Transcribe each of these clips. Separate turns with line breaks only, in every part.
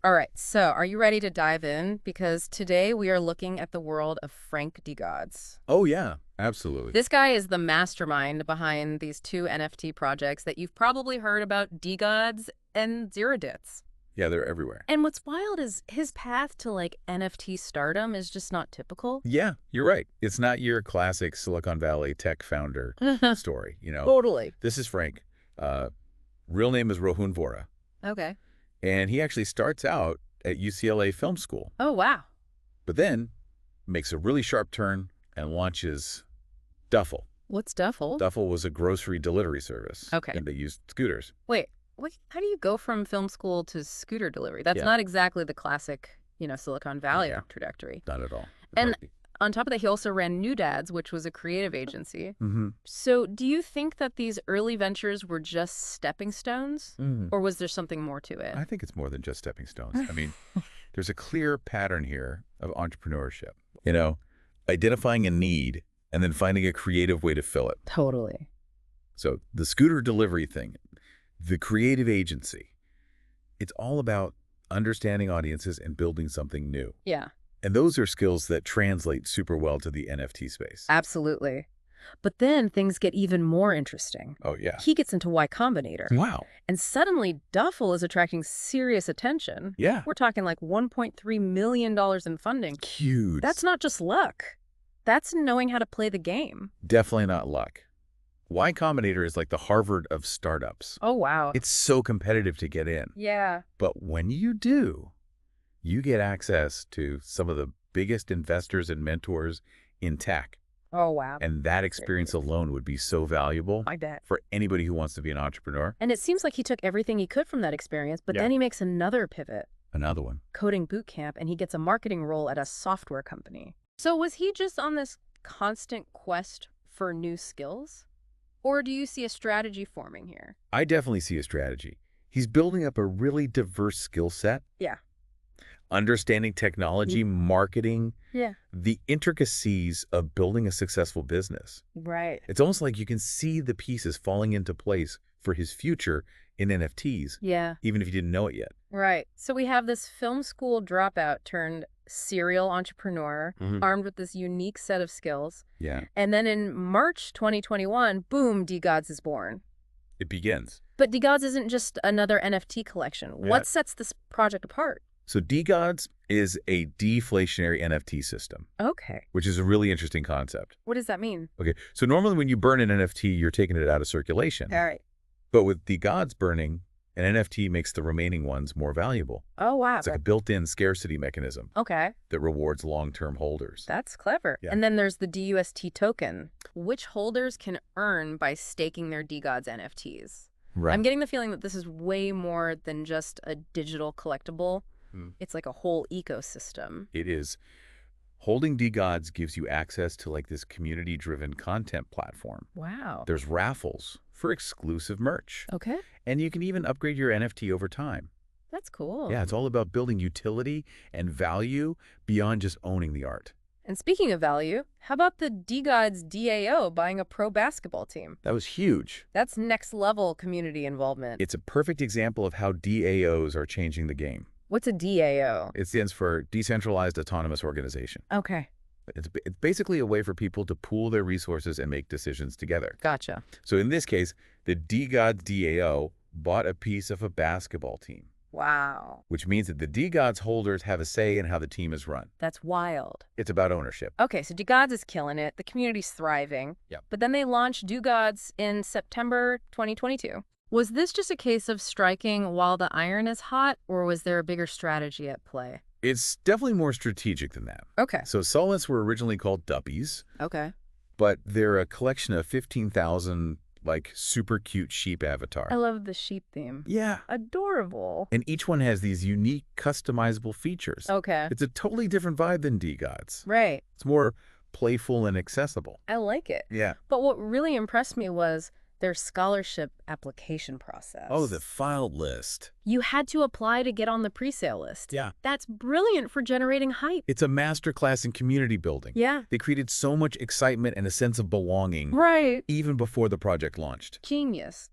All right, so are you ready to dive in? Because today we are looking at the world of Frank DeGods.
Oh, yeah, absolutely.
This guy is the mastermind behind these two NFT projects that you've probably heard about, DeGods and Y00ts.
Yeah, they're everywhere.
And what's wild is his path to like NFT stardom is just not typical.
Yeah, you're right. It's not your classic Silicon Valley tech founder story, you know.
Totally.
This is Frank. Real name is Rohun Vora.
Okay.
And he actually starts out at UCLA Film School,
Oh, wow.
but then makes a really sharp turn and launches Duffel.
What's Duffel?
Duffel was a grocery delivery service.
Okay.
And they used scooters.
Wait, how do you go from film school to scooter delivery? That's
Yeah.
not exactly the classic, Silicon Valley
Yeah.
trajectory.
Not at all.
And on top of that, he also ran New Dads, which was a creative agency.
Mm-hmm.
So do you think that these early ventures were just stepping stones? Or was there something more to it?
I think it's more than just stepping stones. I mean, there's a clear pattern here of entrepreneurship. Identifying a need and then finding a creative way to fill it.
Totally.
So the scooter delivery thing, the creative agency, it's all about understanding audiences and building something new.
Yeah,
And those are skills that translate super well to the NFT space.
absolutely. But then things get even more interesting.
Oh, yeah.
He gets into Y Combinator.
Wow.
And suddenly Duffel is attracting serious attention.
Yeah.
We're talking like $1.3 million in funding.
Huge.
That's not just luck. That's knowing how to play the game.
Definitely not luck. Y Combinator is like the Harvard of startups.
Oh, wow.
It's so competitive to get in.
Yeah.
But when you do, you get access to some of the biggest investors and mentors in tech.
Oh, wow.
And that experience alone would be so valuable
I bet.
for anybody who wants to be an entrepreneur.
And it seems like he took everything he could from that experience, but
Yeah.
then he makes another pivot,
Another one.
coding boot camp, and he gets a marketing role at a software company. So was he just on this constant quest for new skills? Or do you see a strategy forming here?
I definitely see a strategy. He's building up a really diverse skill set.
Yeah.
Understanding technology, marketing,
Yeah.
the intricacies of building a successful business.
Right.
It's almost like you can see the pieces falling into place for his future in NFTs,
Yeah.
even if you didn't know it yet.
Right. So we have this film school dropout turned serial entrepreneur, armed with this unique set of skills.
Yeah.
And then in March 2021, boom, DeGods is born.
It begins.
But DeGods isn't just another NFT collection.
Yeah.
What sets this project apart?
So DeGods is a deflationary NFT system,
Okay.
which is a really interesting concept.
What does that mean?
Okay, so normally when you burn an NFT, you're taking it out of circulation.
All right.
But with DeGods burning, an NFT makes the remaining ones more valuable.
Oh, wow.
It's like a built-in scarcity mechanism
Okay.
that rewards long-term holders.
That's clever.
Yeah.
And then there's the DUST token, which holders can earn by staking their DeGods NFTs.
Right.
I'm getting the feeling that this is way more than just a digital collectible. It's like a whole ecosystem.
It is. Holding DeGods gives you access to like this community-driven content platform.
Wow.
There's raffles for exclusive merch.
Okay.
And you can even upgrade your NFT over time.
That's cool.
Yeah, it's all about building utility and value beyond just owning the art.
And speaking of value, how about the DeGods DAO buying a pro basketball team?
That was huge.
That's next level community involvement.
It's a perfect example of how DAOs are changing the game.
What's a DAO?
It stands for Decentralized Autonomous Organization.
Okay.
It's basically a way for people to pool their resources and make decisions together.
Gotcha.
So in this case, the DeGods DAO bought a piece of a basketball team,
Wow.
which means that the DeGods holders have a say in how the team is run.
That's wild.
It's about ownership.
Okay, so DeGods is killing it. The community's thriving.
Yep.
But then they launched DeGods in September 2022. Was this just a case of striking while the iron is hot, or was there a bigger strategy at play?
It's definitely more strategic than that.
Okay.
So Solents were originally called Duppies,
Okay.
but they're a collection of 15,000 like super cute sheep
I
avatars.
love the sheep theme.
Yeah.
Adorable.
And each one has these unique customizable features.
Okay.
It's a totally different vibe than DeGods.
Right.
It's more playful and accessible.
I like it.
Yeah.
But what really impressed me was their scholarship application process.
Oh, the filed list.
You had to apply to get on the presale list.
Yeah.
That's brilliant for generating hype.
It's a masterclass in community building.
Yeah.
They created so much excitement and a sense of belonging
Right.
even before the project launched.
Genius.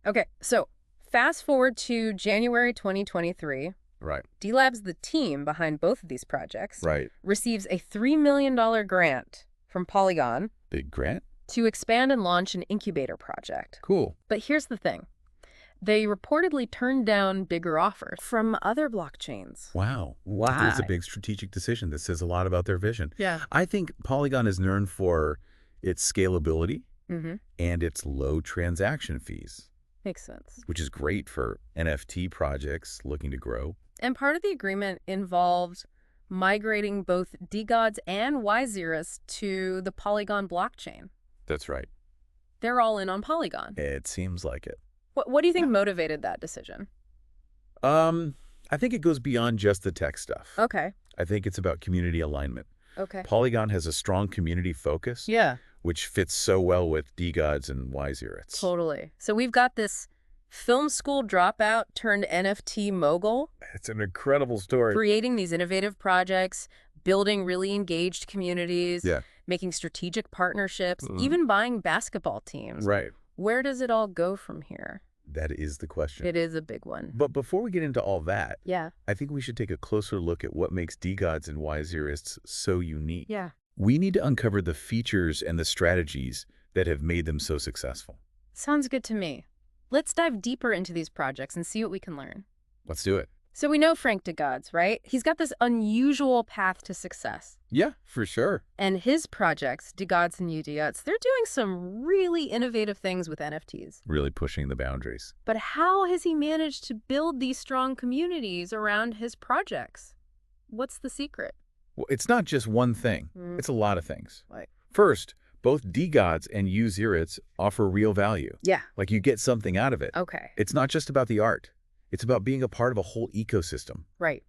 Okay, so fast forward to January 2023.
Right.
DeLabs, the team behind both of these projects,
Right.
receives a $3 million grant from Polygon
Big grant?
to expand and launch an incubator project.
Cool.
But here's the thing. They reportedly turned down bigger offers from other blockchains.
Wow.
Why?
It's a big strategic decision that says a lot about their vision.
Yeah.
I think Polygon is known for its scalability and its low transaction fees,
Makes sense.
which is great for NFT projects looking to grow.
And part of the agreement involved migrating both DeGods and Y00ts to the Polygon blockchain.
That's right.
They're all in on Polygon.
It seems like it.
What do you think motivated that decision?
I think it goes beyond just the tech stuff.
Okay.
I think it's about community alignment.
Okay.
Polygon has a strong community focus,
Yeah.
which fits so well with DeGods and Y00ts.
Totally. So we've got this film school dropout turned NFT mogul
It's an incredible story.
creating these innovative projects, building really engaged communities,
Yeah.
making strategic partnerships, even buying basketball teams.
Right.
Where does it all go from here?
That is the question.
It is a big one.
But before we get into all that,
Yeah.
I think we should take a closer look at what makes DeGods and Y00ts so unique.
Yeah.
We need to uncover the features and the strategies that have made them so successful.
Sounds good to me. Let's dive deeper into these projects and see what we can learn.
Let's do it.
So we know Frank DeGods, right? He's got this unusual path to success.
Yeah, for sure.
And his projects, DeGods and UCLA, they're doing some really innovative things with NFTs.
Really pushing the boundaries.
But how has he managed to build these strong communities around his projects? What's the secret?
Well, it's not just one thing. It's a lot of things.
Like,
First, both DeGods and Y00ts offer real value.
yeah.
Like you get something out of it.
Okay.
It's not just about the art. It's about being a part of a whole ecosystem,
Right.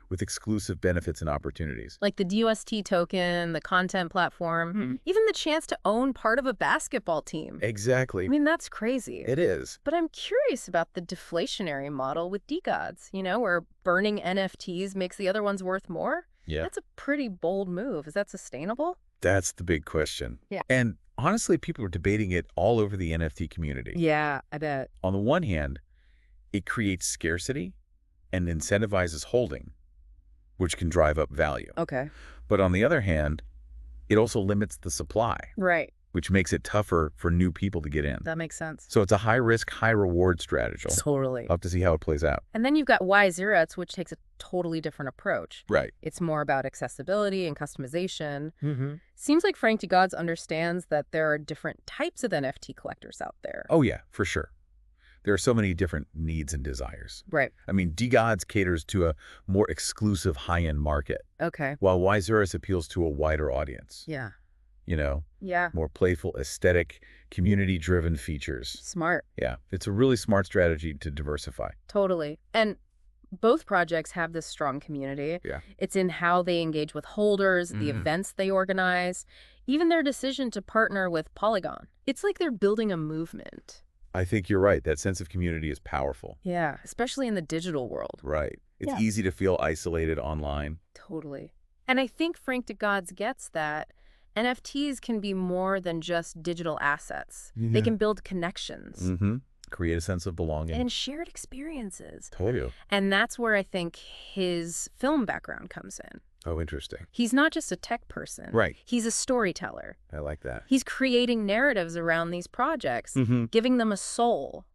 with exclusive benefits and opportunities.
Like the DUST token, the content platform, even the chance to own part of a basketball team.
Exactly.
I mean, that's crazy.
It is.
But I'm curious about the deflationary model with DeGods, where burning NFTs makes the other ones worth more.
Yeah.
That's a pretty bold move. Is that sustainable?
That's the big question.
Yeah.
And honestly, people are debating it all over the NFT community.
Yeah, I bet.
On the one hand, it creates scarcity and incentivizes holding, which can drive up value.
Okay.
But on the other hand, it also limits the supply,
Right.
which makes it tougher for new people to get in.
That makes sense.
So it's a high-risk, high-reward strategy.
Totally.
I'll have to see how it plays out.
And then you've got Y00ts, which takes a totally different approach.
Right.
It's more about accessibility and customization. Seems like Frank DeGods understands that there are different types of NFT collectors out there.
Oh, yeah, for sure. There are so many different needs and desires.
Right.
I mean, DeGods caters to a more exclusive high-end market,
Okay.
while Y00ts appeals to a wider audience.
Yeah.
Yeah, more playful, aesthetic, community-driven features.
Smart.
Yeah, it's a really smart strategy to diversify.
Totally. And both projects have this strong community.
Yeah.
It's in how they engage with holders, the events they organize, even their decision to partner with Polygon. It's like they're building a movement.
I think you're right. That sense of community is powerful.
Yeah, especially in the digital world.
Right. It's
Yeah.
easy to feel isolated online.
Totally. And I think Frank DeGods gets that NFTs can be more than just digital assets. They can build connections
Create a sense of belonging.
and shared experiences.
Totally.
And that's where I think his film background comes in.
Oh, interesting.
He's not just a tech person.
Right.
He's a storyteller.
I like that.
He's creating narratives around these projects, giving them a soul,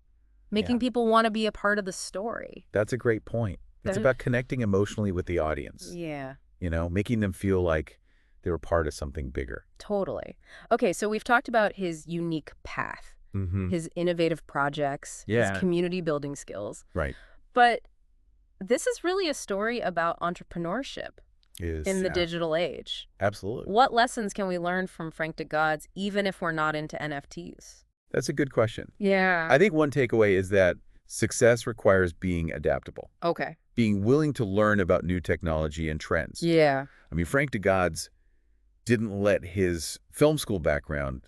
making people want to be a part of the story.
That's a great point. It's about connecting emotionally with the audience.
Yeah.
Making them feel like they were part of something bigger.
Totally. Okay, so we've talked about his unique path, his innovative projects, his community building skills.
Right.
But this is really a story about entrepreneurship in the digital age.
Absolutely.
What lessons can we learn from Frank DeGods, even if we're not into NFTs?
That's a good question.
Yeah.
I think one takeaway is that success requires being adaptable,
Okay.
being willing to learn about new technology and trends.
Yeah.
I mean, Frank DeGods didn't let his film school background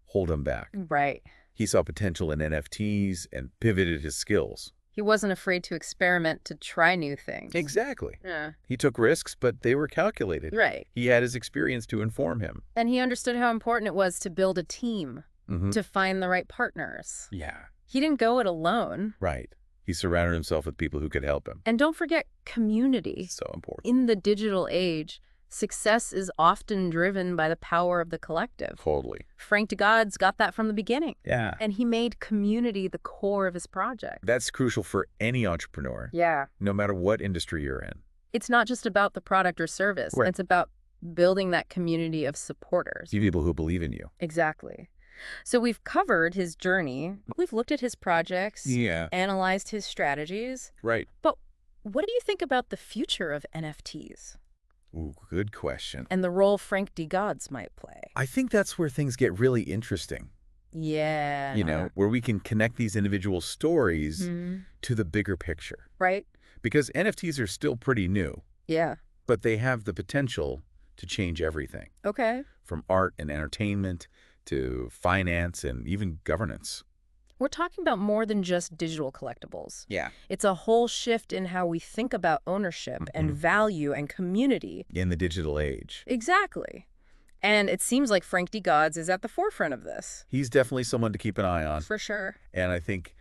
hold him back.
Right.
He saw potential in NFTs and pivoted his skills.
He wasn't afraid to experiment, to try new things.
Exactly.
Yeah.
He took risks, but they were calculated.
Right.
He had his experience to inform him.
And he understood how important it was to build a team, to find the right partners.
Yeah.
He didn't go it alone.
Right. He surrounded himself with people who could help him.
And don't forget community.
So important.
In the digital age, success is often driven by the power of the collective.
Totally.
Frank DeGods got that from the beginning.
Yeah.
And he made community the core of his project.
That's crucial for any entrepreneur,
Yeah.
no matter what industry you're in.
It's not just about the product or service.
Right.
It's about building that community of supporters.
People who believe in you.
Exactly. So we've covered his journey. We've looked at his projects,
Yeah.
analyzed his strategies.
Right.
But what do you think about the future of NFTs
Ooh, good question.
and the role Frank DeGods might play?
I think that's where things get really interesting.
Yeah.
You know, where we can connect these individual stories
Mhm.
to the bigger picture.
Right?
Because NFTs are still pretty new,
Yeah.
but they have the potential to change everything,
Okay.
from art and entertainment to finance and even governance.
We're talking about more than just digital collectibles.
Yeah.
It's a whole shift in how we think about ownership and value and community.
In the digital age.
Exactly. And it seems like Frank DeGods is at the forefront of this.
He's definitely someone to keep an eye on.
For sure.
And I think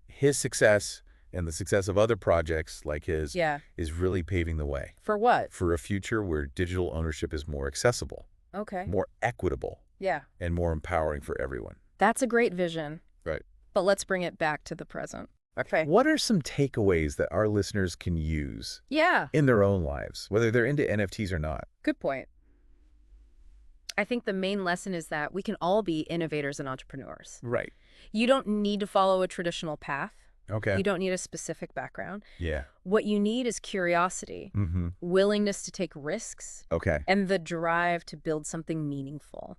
his success and the success of other projects like his
Yeah.
is really paving the way
For what?
for a future where digital ownership is more accessible,
Okay.
more equitable,
Yeah.
and more empowering for everyone.
That's a great vision.
Right.
But let's bring it back to the present. Okay.
What are some takeaways that our listeners can use
Yeah.
in their own lives, whether they're into NFTs or not?
Good point. I think the main lesson is that we can all be innovators and entrepreneurs.
Right.
You don't need to follow a traditional path.
Okay.
You don't need a specific background.
Yeah.
What you need is curiosity,
Mm-hmm.
willingness to take risks,
Okay.
and the drive to build something meaningful.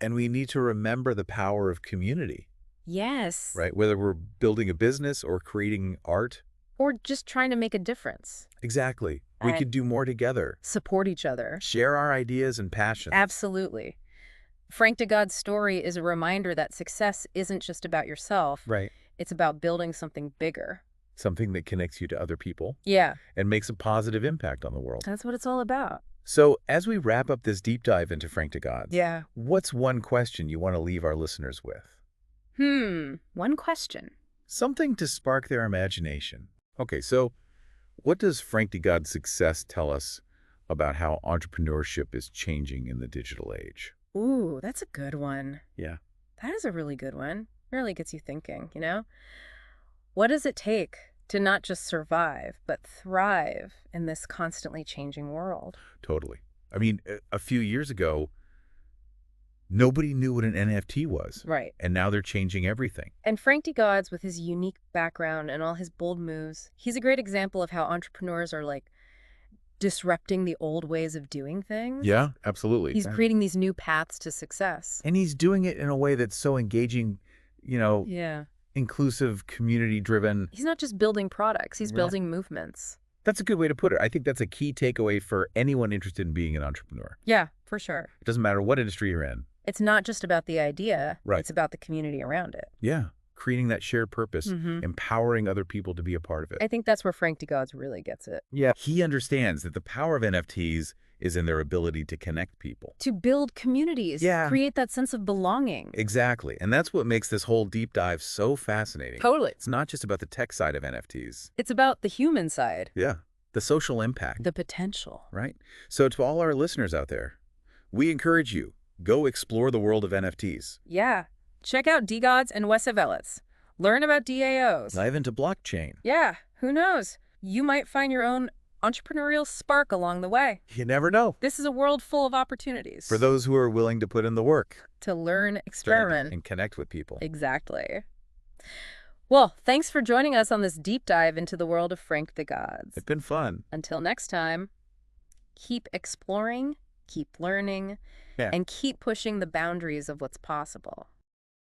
And we need to remember the power of community,
Yes.
right? Whether we're building a business or creating art.
Or just trying to make a difference.
Exactly. We
Right.
could do more together.
Support each other.
Share our ideas and passions.
Absolutely. Frank DeGods' story is a reminder that success isn't just about yourself.
Right.
It's about building something bigger.
Something that connects you to other people
Yeah,
and makes a positive impact on the world.
that's what it's all about.
So as we wrap up this deep dive into Frank DeGods,
Yeah.
what's one question you want to leave our listeners with?
One question.
Something to spark their imagination. Okay, so what does Frank DeGods' success tell us about how entrepreneurship is changing in the digital age?
Ooh, that's a good one.
Yeah.
That is a really good one. Really gets you thinking, you know? What does it take to not just survive, but thrive in this constantly changing world?
Totally. I mean, a few years ago, nobody knew what an NFT was.
Right.
And now they're changing everything.
And Frank DeGods, with his unique background and all his bold moves, he's a great example of how entrepreneurs are like disrupting the old ways of doing things.
Yeah, absolutely.
He's creating these new paths to success.
And he's doing it in a way that's so engaging, you know,
Yeah.
inclusive, community-driven.
He's not just building products, he's
Right.
building movements.
That's a good way to put it. I think that's a key takeaway for anyone interested in being an entrepreneur.
Yeah, for sure.
It doesn't matter what industry you're in.
It's not just about the idea,
Right.
it's about the community around it.
Yeah. Creating that shared purpose, empowering other people to be a part of it.
I think that's where Frank DeGods really gets it.
Yeah. He understands that the power of NFTs is in their ability to connect people.
To build communities,
Yeah.
create that sense of belonging.
Exactly. And that's what makes this whole deep dive so fascinating.
Totally.
It's not just about the tech side of NFTs.
It's about the human side,
Yeah. The social impact.
the potential.
Right? So to all our listeners out there, we encourage you, go explore the world of NFTs.
Yeah. Check out DeGods and Y00ts. Learn about DAOs.
Dive into blockchain.
Yeah, who knows? You might find your own entrepreneurial spark along the way.
You never know.
This is a world full of opportunities.
For those who are willing to put in the work.
To learn, experiment.
And connect with people.
Exactly. Well, thanks for joining us on this deep dive into the world of Frank DeGods.
It's been fun.
Until next time, keep exploring, keep learning, and keep pushing the boundaries of what's possible.